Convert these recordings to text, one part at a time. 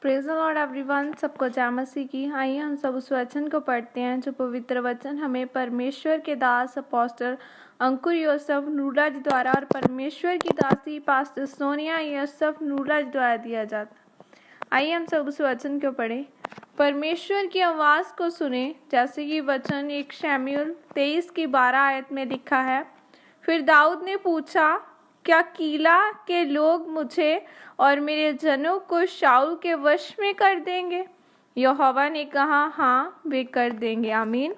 Praise the Lord everyone. सबको जय मसीह की। आइए हम सब उस वचन को पढ़ते हैं जो पवित्र वचन हमें परमेश्वर के दास अपोस्टल अंकुर यूसुफ नूला जी द्वारा और परमेश्वर की दासी पास्टर सोनिया यूसुफ नूला जी द्वारा दिया जाता। आइए हम सब उस वचन को पढ़ें। परमेश्वर की आवाज़ को सुने, जैसे कि वचन 1 शमूएल 23:12 आयत में लिखा है। फिर दाऊद ने पूछा, क्या कीला के लोग मुझे और मेरे जनों को शाऊल के वश में कर देंगे? यहोवा ने कहा, हाँ, वे कर देंगे। आमीन।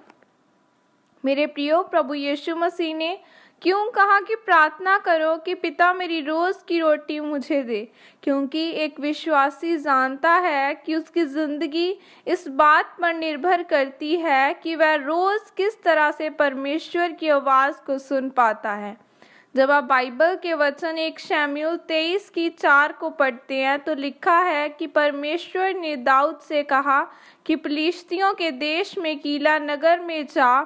मेरे प्रियो, प्रभु यीशु मसीह ने क्यों कहा कि प्रार्थना करो कि पिता मेरी रोज़ की रोटी मुझे दे? क्योंकि एक विश्वासी जानता है कि उसकी ज़िंदगी इस बात पर निर्भर करती है कि वह रोज़ किस तरह से परमेश्वर की आवाज़ को सुन पाता है। जब आप बाइबल के वचन 1 शमूएल 23:4 को पढ़ते हैं तो लिखा है कि परमेश्वर ने दाऊद से कहा कि फिलिस्तियों के देश में कीला नगर में जा।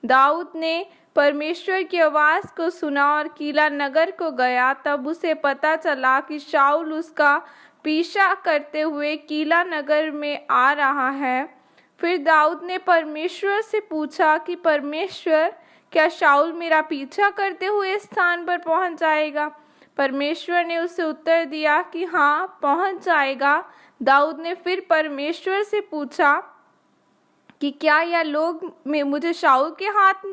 दाऊद ने परमेश्वर की आवाज़ को सुना और कीला नगर को गया। तब उसे पता चला कि शाऊल उसका पीछा करते हुए कीला नगर में आ रहा है। फिर दाऊद ने परमेश्वर से पूछा कि परमेश्वर, क्या शाऊल मेरा पीछा करते हुए इस स्थान पर पहुंच जाएगा? परमेश्वर ने उसे उत्तर दिया कि हाँ, पहुंच जाएगा। दाऊद ने फिर परमेश्वर से पूछा कि क्या यह लोग मुझे शाऊल के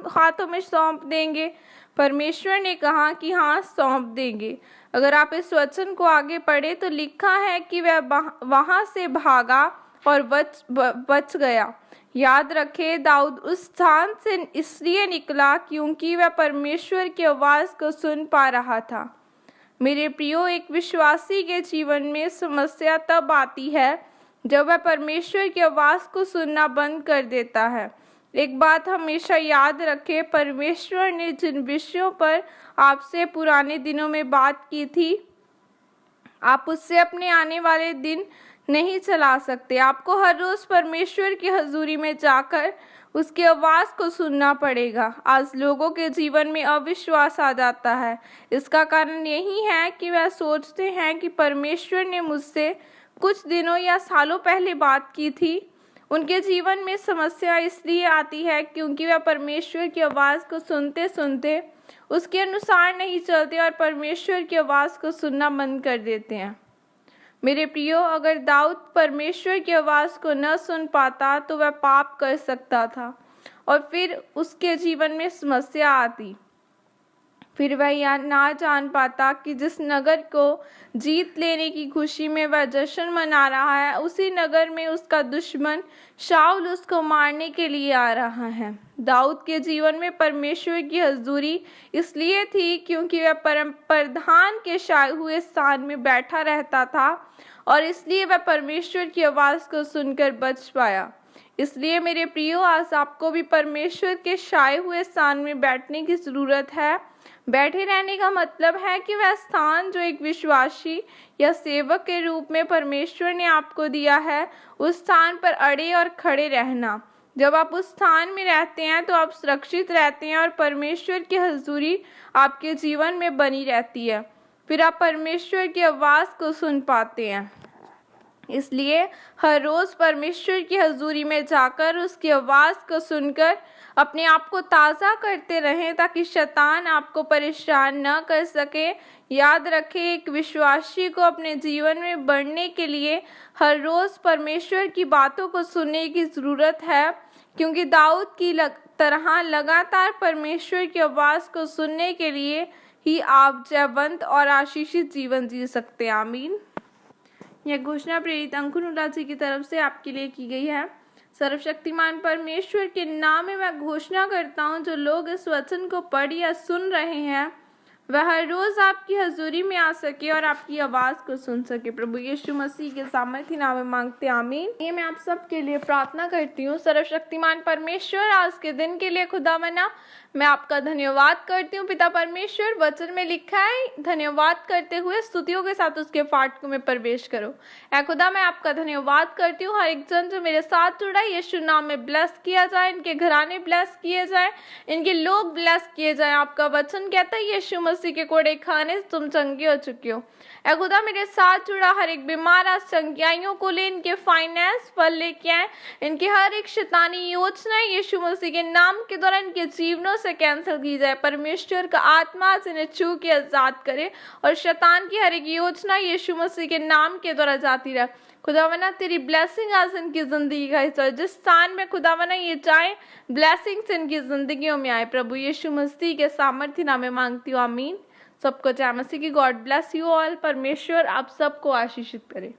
हाथों में सौंप देंगे? परमेश्वर ने कहा कि हाँ, सौंप देंगे। अगर आप इस वचन को आगे पढ़े तो लिखा है कि वह वहां से भागा और बच गया। याद रखें, दाऊद उस स्थान से इसलिए निकला क्योंकि वह परमेश्वर की आवाज़ को सुन पा रहा था। मेरे प्रियो, एक विश्वासी के जीवन में समस्या तब आती है जब वह परमेश्वर की आवाज़ को सुनना बंद कर देता है। एक बात हमेशा याद रखें, परमेश्वर ने जिन विषयों पर आपसे पुराने दिनों में बात की थी, आप उससे अपने आने वाले दिन नहीं चला सकते। आपको हर रोज़ परमेश्वर की हजूरी में जाकर उसकी आवाज़ को सुनना पड़ेगा। आज लोगों के जीवन में अविश्वास आ जाता है। इसका कारण यही है कि वह सोचते हैं कि परमेश्वर ने मुझसे कुछ दिनों या सालों पहले बात की थी। उनके जीवन में समस्या इसलिए आती है क्योंकि वह परमेश्वर की आवाज़ को सुनते सुनते उसके अनुसार नहीं चलते और परमेश्वर की आवाज़ को सुनना बंद कर देते हैं। मेरे प्रियो, अगर दाऊद परमेश्वर की आवाज़ को न सुन पाता तो वह पाप कर सकता था और फिर उसके जीवन में समस्या आती। फिर वह यह ना जान पाता कि जिस नगर को जीत लेने की खुशी में वह जश्न मना रहा है, उसी नगर में उसका दुश्मन शाऊल उसको मारने के लिए आ रहा है। दाऊद के जीवन में परमेश्वर की हजूरी इसलिए थी क्योंकि वह परम प्रधान के छाए हुए स्थान में बैठा रहता था और इसलिए वह परमेश्वर की आवाज़ को सुनकर बच पाया। इसलिए मेरे प्रियो, आज आपको भी परमेश्वर के छाए हुए स्थान में बैठने की ज़रूरत है। बैठे रहने का मतलब है कि वह स्थान जो एक विश्वासी या सेवक के रूप में परमेश्वर ने आपको दिया है, उस स्थान पर अड़े और खड़े रहना। जब आप उस स्थान में रहते हैं तो आप सुरक्षित रहते हैं और परमेश्वर की हजूरी आपके जीवन में बनी रहती है। फिर आप परमेश्वर की आवाज़ को सुन पाते हैं। इसलिए हर रोज़ परमेश्वर की हजूरी में जाकर उसकी आवाज़ को सुनकर अपने आप को ताज़ा करते रहें ताकि शैतान आपको परेशान न कर सके। याद रखें, एक विश्वासी को अपने जीवन में बढ़ने के लिए हर रोज़ परमेश्वर की बातों को सुनने की ज़रूरत है, क्योंकि दाऊद की तरह लगातार परमेश्वर की आवाज़ को सुनने के लिए ही आप जयवंत और आशीषित जीवन जी सकते हैं। आमीन। यह घोषणा प्रेरित अंकुर नूला जी की तरफ से आपके लिए की गई है। सर्वशक्तिमान परमेश्वर के नाम में मैं घोषणा करता हूँ, जो लोग इस वचन को पढ़ या सुन रहे हैं वह हर रोज़ आपकी हजूरी में आ सके और आपकी आवाज़ को सुन सके। प्रभु यीशु मसीह के सामर्थ्य नाम में मांगते आमीन। ये मैं आप सबके लिए प्रार्थना करती हूँ। सर्वशक्तिमान परमेश्वर, आज के दिन के लिए खुदावंद मैं आपका धन्यवाद करती हूँ। पिता परमेश्वर, वचन में लिखा है, धन्यवाद करते हुए स्तुतियों के साथ उसके फाटकों में प्रवेश करो। ऐ खुदा, मैं आपका धन्यवाद करती हूँ। हर एक जन जो मेरे साथ जुड़ा है, यीशु नाम में ब्लेस किया जाए, इनके घराने ब्लेस किए जाए, इनके लोग ब्लेस किए जाए। आपका वचन कहता है यीशु मसीह के कोड़े खाने से तुम चंगे हो चुके हो। ऐ खुदा मेरे साथ जुड़ा हर एक बीमार आज चंगियाइयों को ले, इनके फाइनेंस पर लेके आए, इनकी हर एक शैतानी योजना यीशु मसीह के नाम के द्वारा इनके जीवनों से कैंसिल की जाए। परमेश्वर का आत्मा से इन्हें छू के आजाद करे और शैतान की हर एक योजना यीशु मसीह के नाम के द्वारा जाती रहे। खुदावना तेरी ब्लेसिंग आज इनकी जिंदगी का हिस्सा, जिस स्थान में खुदावना ये चाहे ब्लेसिंग्स इनकी जिंदगियों में आए। प्रभु यीशु मसीह के सामर्थ्य नाम में मांगती हूँ, आमीन। सबको जय मसीह की। God bless you all. परमेश्वर आप सबको आशीषित करे।